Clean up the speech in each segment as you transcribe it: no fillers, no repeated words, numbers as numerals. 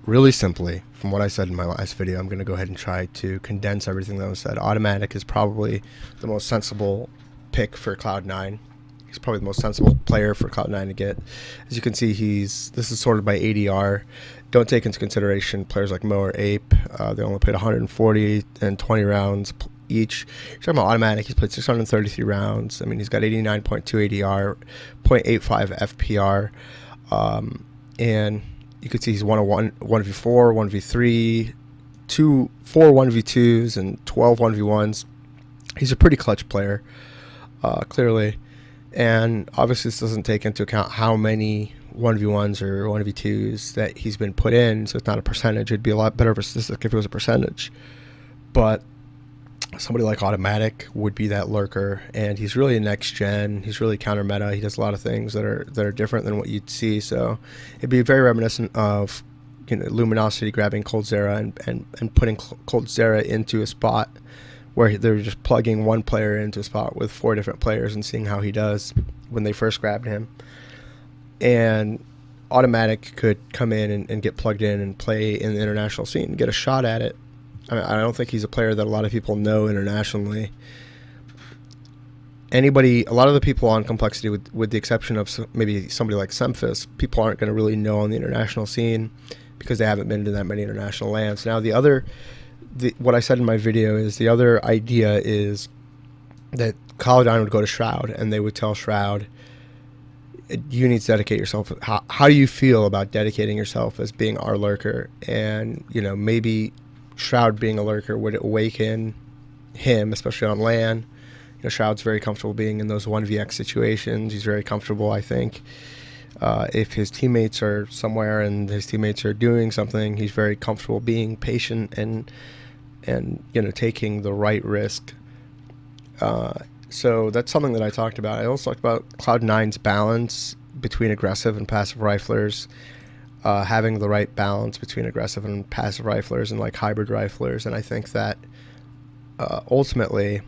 really simply, from what I said in my last video, I'm going to go ahead and try to condense everything that was said. Autimatic is probably the most sensible pick for Cloud9. He's probably the most sensible player for Cloud9 to get. As you can see, this is sorted by ADR. Don't take into consideration players like Mo or Ape. They only played 140 and 20 rounds each. You're talking about Autimatic. He's played 633 rounds. I mean, he's got 89.2 ADR, 0.85 FPR, and you could see he's 1v4, 1v3, 4 1v2s, and 12 1v1s. He's a pretty clutch player, clearly. And obviously this doesn't take into account how many 1v1s or 1v2s that he's been put in, so it's not a percentage. It'd be a lot better of a statistic if it was a percentage. But somebody like Autimatic would be that lurker, and he's really a next gen. He's really counter meta. He does a lot of things that are different than what you'd see. So it'd be very reminiscent of, you know, Luminosity grabbing coldzera and putting coldzera into a spot where they're just plugging one player into a spot with 4 different players and seeing how he does when they first grabbed him. And Autimatic could come in and get plugged in and play in the international scene, get a shot at it. I mean, I don't think he's a player that a lot of people know internationally. A lot of the people on Complexity, with the exception of maybe somebody like Semphis, people aren't going to really know on the international scene because they haven't been to that many international lands. Now, what I said in my video is the other idea is that Cloud9 would go to Shroud and they would tell Shroud, you need to dedicate yourself. How do you feel about dedicating yourself as being our lurker? And, you know, maybe Shroud being a lurker would awaken him, especially on LAN. You know, Shroud's very comfortable being in those 1vx situations. He's very comfortable, I think. If his teammates are somewhere and his teammates are doing something, he's very comfortable being patient and you know, taking the right risk. So that's something that I talked about. I also talked about Cloud9's balance between aggressive and passive riflers, having the right balance between aggressive and passive riflers and like hybrid riflers. And I think that ultimately,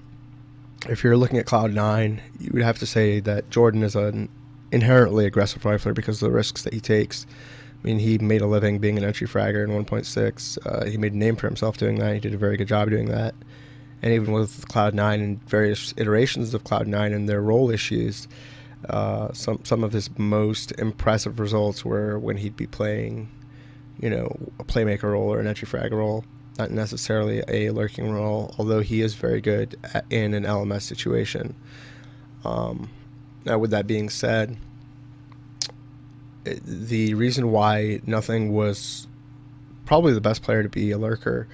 if you're looking at Cloud9, you would have to say that Jordan is an inherently aggressive rifler because of the risks that he takes. I mean, he made a living being an entry fragger in 1.6. He made a name for himself doing that. He did a very good job doing that. And even with Cloud9 and various iterations of Cloud9 and their role issues, some of his most impressive results were when he'd be playing, you know, a playmaker role or an entry fragger role, not necessarily a lurking role, although he is very good in an LMS situation. Now, with that being said, the reason why Nothing was probably the best player to be a lurker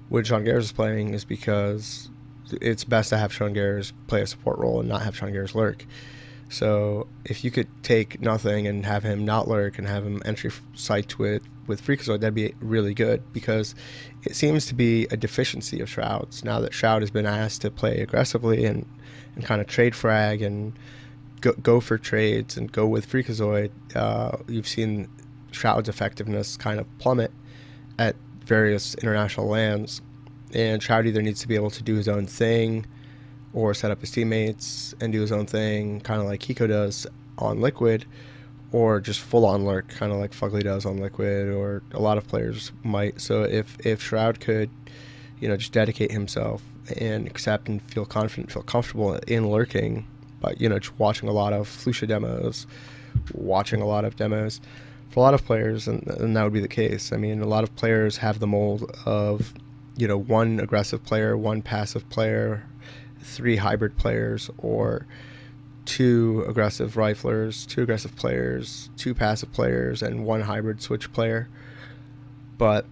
when Sean Garrett is playing is because it's best to have Sean Garrett play a support role and not have Sean Garrett lurk. So if you could take Nothing and have him not lurk and have him entry sight with Freakazoid, that'd be really good, because it seems to be a deficiency of Shroud's. Now that Shroud has been asked to play aggressively and kind of trade frag and go for trades and go with Freakazoid, you've seen Shroud's effectiveness kind of plummet at various international lands, and Shroud either needs to be able to do his own thing or set up his teammates and do his own thing, kind of like Hiko does on Liquid, or just full-on lurk, kind of like Fugly does on Liquid, or a lot of players might. So if Shroud could, you know, just dedicate himself and accept and feel confident, feel comfortable in lurking, but, you know, just watching a lot of Flucia demos, watching a lot of demos, for a lot of players, and that would be the case. I mean, a lot of players have the mold of, you know, 1 aggressive player, 1 passive player, 3 hybrid players, or 2 aggressive riflers, 2 aggressive players, 2 passive players, and 1 hybrid switch player. But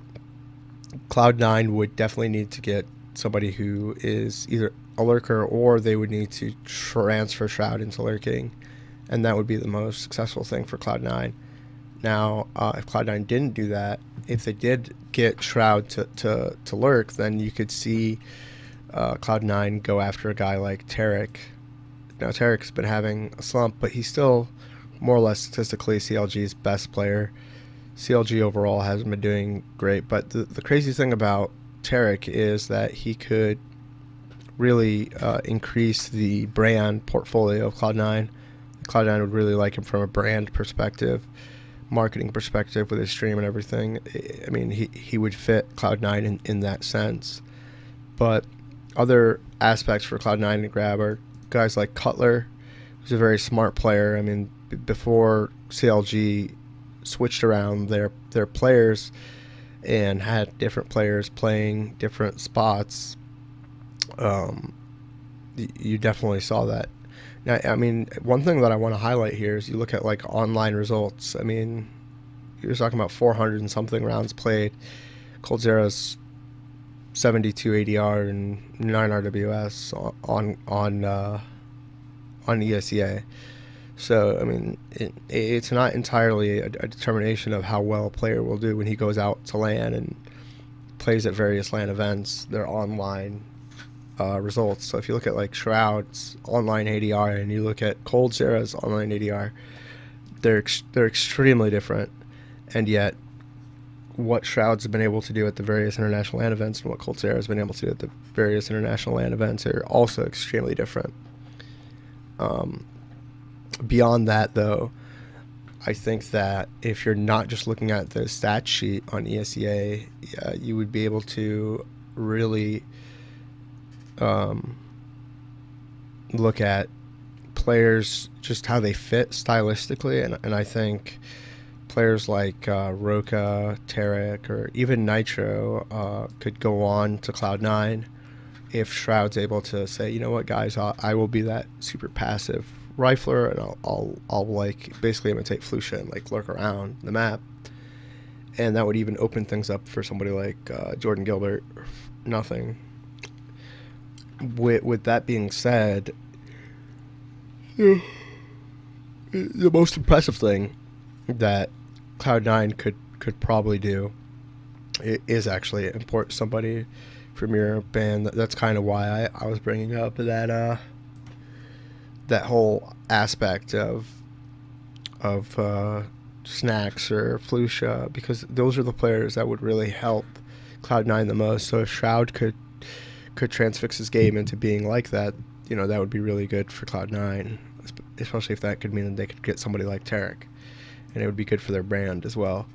Cloud9 would definitely need to get somebody who is either a lurker, or they would need to transfer Shroud into lurking, and that would be the most successful thing for Cloud9. Now, if Cloud9 didn't do that, if they did get Shroud to lurk, then you could see Cloud9 go after a guy like Tarek. Now, Tarek's been having a slump, but he's still more or less statistically CLG's best player. CLG overall hasn't been doing great, but the crazy thing about Tarek is that he could really increase the brand portfolio of Cloud9. Cloud9 would really like him from a brand perspective, marketing perspective with his stream and everything. I mean, he would fit Cloud9 in that sense. But other aspects for Cloud9 to grab are guys like Cutler, who's a very smart player. I mean, before CLG switched around their players and had different players playing different spots, you definitely saw that. Now, I mean, one thing that I want to highlight here is you look at like online results. I mean, you're talking about 400 and something rounds played. Coldzera's 72 ADR and 9 RWS on ESEA. So I mean, it's not entirely a determination of how well a player will do when he goes out to LAN and plays at various LAN events. They're online results. So if you look at like Shroud's online ADR and you look at Coldzera's online ADR, they're extremely different, and yet what Shroud's been able to do at the various international LAN events and what Coldzera has been able to do at the various international LAN events are also extremely different. Beyond that, though, I think that if you're not just looking at the stat sheet on ESEA, you would be able to really look at players, just how they fit stylistically, and I think players like Roka, Tarek, or even Nitro could go on to Cloud9 if Shroud's able to say, you know what, guys, I will be that super passive rifler, and I'll like basically imitate Flusha and like lurk around the map, and that would even open things up for somebody like Jordan Gilbert. Nothing. With that being said, the most impressive thing that Cloud9 could probably do is actually import somebody from Europe, and that's kind of why I was bringing up that that whole aspect of Snacks or Flusha, because those are the players that would really help Cloud9 the most. So if Shroud could transfix his game into being like that, you know, that would be really good for Cloud9, especially if that could mean that they could get somebody like Tarek, and it would be good for their brand as well.